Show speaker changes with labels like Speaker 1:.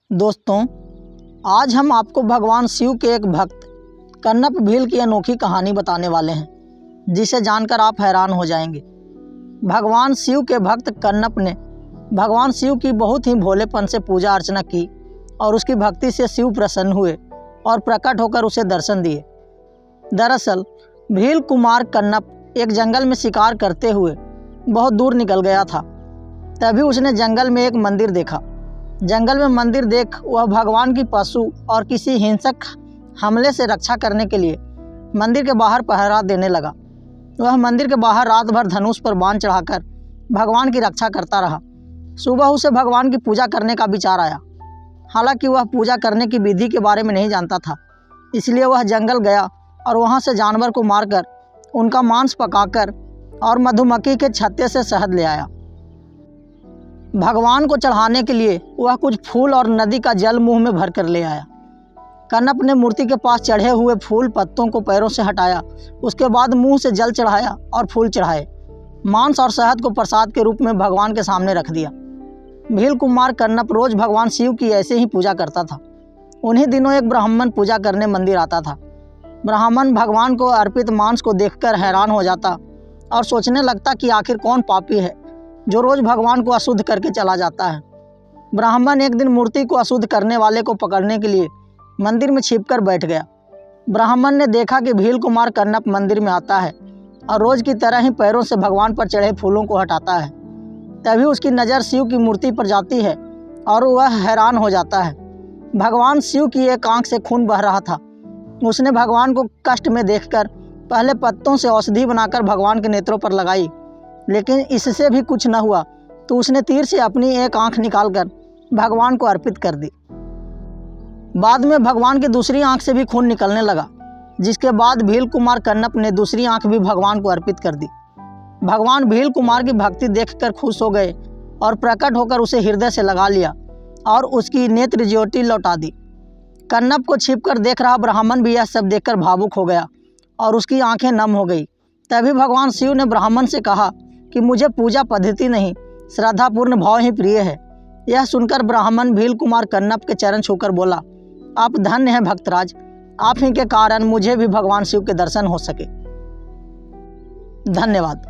Speaker 1: दोस्तों, आज हम आपको भगवान शिव के एक भक्त कन्नप भील की अनोखी कहानी बताने वाले हैं, जिसे जानकर आप हैरान हो जाएंगे। भगवान शिव के भक्त कन्नप ने भगवान शिव की बहुत ही भोलेपन से पूजा अर्चना की और उसकी भक्ति से शिव प्रसन्न हुए और प्रकट होकर उसे दर्शन दिए। दरअसल भील कुमार कन्नप एक जंगल में शिकार करते हुए बहुत दूर निकल गया था। तभी उसने जंगल में एक मंदिर देखा। जंगल में मंदिर देख वह भगवान की पशु और किसी हिंसक हमले से रक्षा करने के लिए मंदिर के बाहर पहरा देने लगा। वह मंदिर के बाहर रात भर धनुष पर बाण चढ़ाकर भगवान की रक्षा करता रहा। सुबह उसे भगवान की पूजा करने का विचार आया। हालांकि वह पूजा करने की विधि के बारे में नहीं जानता था, इसलिए वह जंगल गया और वहां से जानवर को मारकर उनका मांस पकाकर और मधुमक्खी के छत्ते से शहद ले आया। भगवान को चढ़ाने के लिए वह कुछ फूल और नदी का जल मुंह में भर कर ले आया। कन्नप ने मूर्ति के पास चढ़े हुए फूल पत्तों को पैरों से हटाया। उसके बाद मुंह से जल चढ़ाया और फूल चढ़ाए। मांस और शहद को प्रसाद के रूप में भगवान के सामने रख दिया। भील कुमार कन्नप रोज भगवान शिव की ऐसे ही पूजा करता था। उन्हीं दिनों एक ब्राह्मण पूजा करने मंदिर आता था। ब्राह्मण भगवान को अर्पित मांस को देखकर हैरान हो जाता और सोचने लगता कि आखिर कौन पापी है जो रोज भगवान को अशुद्ध करके चला जाता है। ब्राह्मण एक दिन मूर्ति को अशुद्ध करने वाले को पकड़ने के लिए मंदिर में छिपकर बैठ गया। ब्राह्मण ने देखा कि भील कुमार कन्नप मंदिर में आता है और रोज की तरह ही पैरों से भगवान पर चढ़े फूलों को हटाता है। तभी उसकी नज़र शिव की मूर्ति पर जाती है और वह हैरान हो जाता है। भगवान शिव की एक आंख से खून बह रहा था। उसने भगवान को कष्ट में देखकर पहले पत्तों से औषधि बनाकर भगवान के नेत्रों पर लगाई, लेकिन इससे भी कुछ न हुआ तो उसने तीर से अपनी एक आंख निकालकर भगवान को अर्पित कर दी। बाद में भगवान की दूसरी आंख से भी खून निकलने लगा, जिसके बाद भील कुमार कन्नप ने दूसरी आंख भी भगवान को अर्पित कर दी। भगवान भील कुमार की भक्ति देखकर खुश हो गए और प्रकट होकर उसे हृदय से लगा लिया और उसकी नेत्र ज्योति लौटा दी। कन्नप को छिपकर देख रहा ब्राह्मण भी यह सब देखकर भावुक हो गया और उसकी आंखें नम हो गई। तभी भगवान शिव ने ब्राह्मण से कहा कि मुझे पूजा पद्धति नहीं, श्रद्धापूर्ण भाव ही प्रिय है। यह सुनकर ब्राह्मण भील कुमार कन्नप के चरण छूकर बोला, आप धन्य हैं भक्तराज, आप ही के कारण मुझे भी भगवान शिव के दर्शन हो सके। धन्यवाद।